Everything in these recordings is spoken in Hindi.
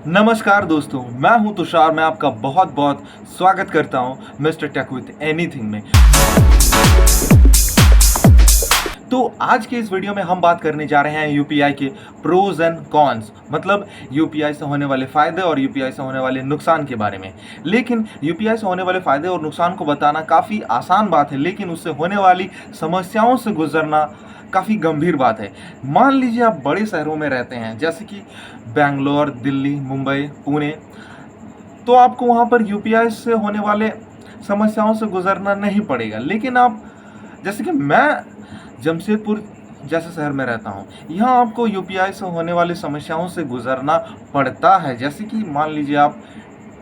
नमस्कार दोस्तों, मैं हूं तुषार। मैं आपका बहुत बहुत स्वागत करता हूं मिस्टर टेक विथ एनीथिंग में। तो आज के इस वीडियो में हम बात करने जा रहे हैं यूपीआई के प्रोज एंड कॉन्स, मतलब यूपीआई से होने वाले फ़ायदे और यूपीआई से होने वाले नुकसान के बारे में। लेकिन यूपीआई से होने वाले फ़ायदे और नुकसान को बताना काफ़ी आसान बात है, लेकिन उससे होने वाली समस्याओं से गुजरना काफ़ी गंभीर बात है। मान लीजिए आप बड़े शहरों में रहते हैं, जैसे कि बेंगलोर, दिल्ली, मुंबई, पुणे, तो आपको वहाँ पर यूपीआई से होने वाले समस्याओं से गुजरना नहीं पड़ेगा। लेकिन आप, जैसे कि मैं जमशेदपुर जैसे शहर में रहता हूँ, यहाँ आपको यूपीआई से होने वाली समस्याओं से गुजरना पड़ता है। जैसे कि मान लीजिए आप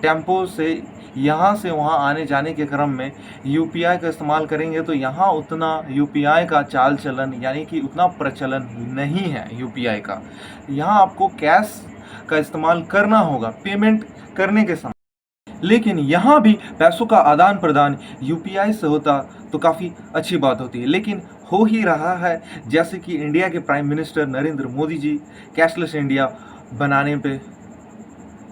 टेम्पो से यहाँ से वहाँ आने जाने के क्रम में यूपीआई का इस्तेमाल करेंगे, तो यहाँ उतना यूपीआई का चाल चलन यानी कि उतना प्रचलन नहीं है यूपीआई का। यहाँ आपको कैश का इस्तेमाल करना होगा पेमेंट करने के समय। लेकिन यहाँ भी पैसों का आदान प्रदान यूपीआई से होता तो काफ़ी अच्छी बात होती है, लेकिन हो ही रहा है। जैसे कि इंडिया के prime minister Narendra Modi ji cashless India बनाने पे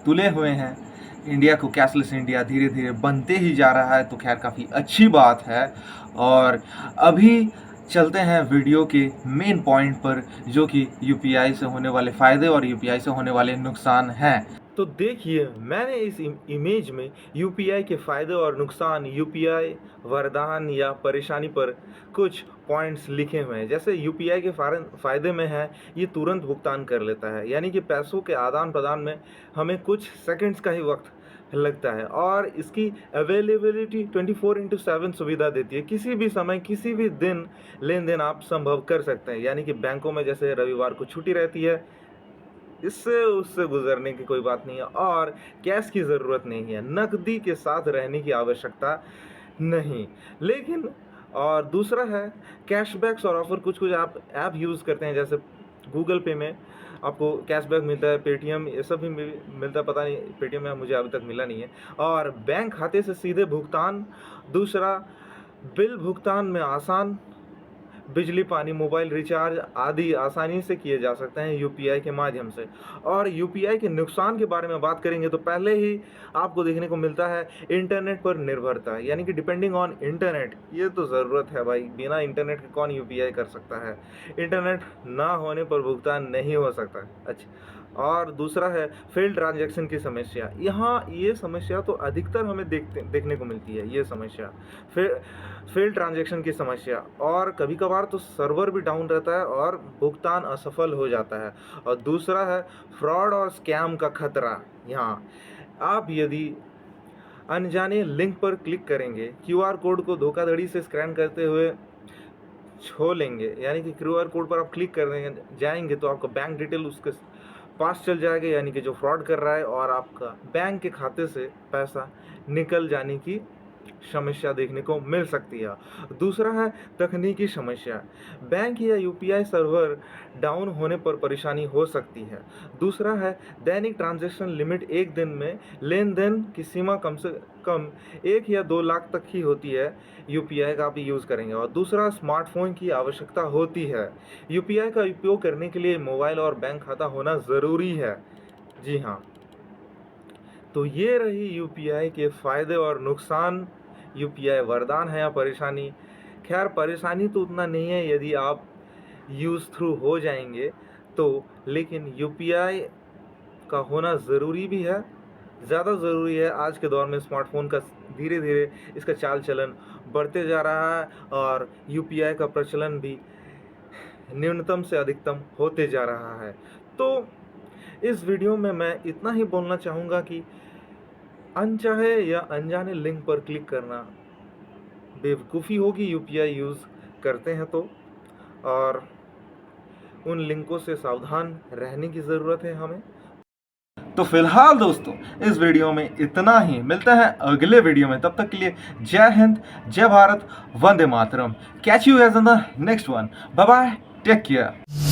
तुले हुए हैं। इंडिया को कैशलेस इंडिया धीरे धीरे बनते ही जा रहा है, तो खैर काफ़ी अच्छी बात है। और अभी चलते हैं वीडियो के मेन पॉइंट पर, जो कि यूपीआई से होने वाले फ़ायदे और यूपीआई से होने वाले नुकसान हैं। तो देखिए, मैंने इस इमेज में यूपीआई के फ़ायदे और नुकसान, यूपीआई वरदान या परेशानी पर कुछ पॉइंट्स लिखे हुए हैं। जैसे यूपीआई के फ़ायदे में है, ये तुरंत भुगतान कर लेता है, यानी कि पैसों के आदान प्रदान में हमें कुछ सेकंड्स का ही वक्त लगता है। और इसकी अवेलेबिलिटी 24/7 सुविधा देती है। किसी भी समय किसी भी दिन लेन देन आप संभव कर सकते हैं, यानी कि बैंकों में जैसे रविवार को छुट्टी रहती है, इससे उससे गुजरने की कोई बात नहीं है। और कैश की ज़रूरत नहीं है, नकदी के साथ रहने की आवश्यकता नहीं। लेकिन और दूसरा है कैशबैक्स और ऑफ़र। कुछ कुछ आप ऐप यूज़ करते हैं, जैसे गूगल पे में आपको कैशबैक मिलता है, पेटीएम ये सब भी मिलता है, पता नहीं पेटीएम में मुझे अभी तक मिला नहीं है। और बैंक खाते से सीधे भुगतान। दूसरा, बिल भुगतान में आसान, बिजली, पानी, मोबाइल रिचार्ज आदि आसानी से किए जा सकते हैं यूपीआई के माध्यम से। और यूपीआई के नुकसान के बारे में बात करेंगे तो पहले ही आपको देखने को मिलता है इंटरनेट पर निर्भरता, यानी कि डिपेंडिंग ऑन इंटरनेट। ये तो ज़रूरत है भाई, बिना इंटरनेट के कौन यूपीआई कर सकता है। इंटरनेट ना होने पर भुगतान नहीं हो सकता। अच्छा, और दूसरा है फेल्ड ट्रांजैक्शन की समस्या। यहाँ ये समस्या तो अधिकतर हमें देखने को मिलती है, ये समस्या फेल्ड ट्रांजैक्शन की समस्या। और कभी कभार तो सर्वर भी डाउन रहता है और भुगतान असफल हो जाता है। और दूसरा है फ्रॉड और स्कैम का खतरा। यहाँ आप यदि अनजाने लिंक पर क्लिक करेंगे, क्यूआर कोड को धोखाधड़ी से स्कैन करते हुए छो लेंगे, यानी कि क्यूआर कोड पर आप क्लिक करने जाएंगे तो आपका बैंक डिटेल उसके पास चल जाएगा, यानी कि जो फ्रॉड कर रहा है, और आपका बैंक के खाते से पैसा निकल जाने की समस्या देखने को मिल सकती है। दूसरा है तकनीकी समस्या। बैंक या यूपीआई सर्वर डाउन होने पर परेशानी हो सकती है। दूसरा है दैनिक ट्रांजैक्शन लिमिट। एक दिन में लेन देन की सीमा कम से कम 1 या 2 लाख तक ही होती है यूपीआई का आप यूज़ करेंगे। और दूसरा, स्मार्टफोन की आवश्यकता होती है। यूपीआई का उपयोग करने के लिए मोबाइल और बैंक खाता होना ज़रूरी है। जी हाँ, तो ये रही यूपीआई के फ़ायदे और नुकसान। यूपीआई वरदान है या परेशानी? खैर, परेशानी तो उतना नहीं है यदि आप यूज़ थ्रू हो जाएंगे तो, लेकिन यूपीआई का होना ज़रूरी भी है, ज़्यादा ज़रूरी है। आज के दौर में स्मार्टफोन का धीरे धीरे इसका चाल चलन बढ़ते जा रहा है, और यूपीआई का प्रचलन भी न्यूनतम से अधिकतम होते जा रहा है। तो इस वीडियो में मैं इतना ही बोलना चाहूँगा कि अनचाहे या अनजाने लिंक पर क्लिक करना बेवकूफ़ी होगी यूपीआई यूज़ करते हैं तो। और उन लिंकों से सावधान रहने की ज़रूरत है हमें। तो फिलहाल दोस्तों, इस वीडियो में इतना ही। मिलते हैं अगले वीडियो में, तब तक के लिए जय हिंद, जय Bharat, Vande Mataram. Catch you as in the next one. Bye bye, take care.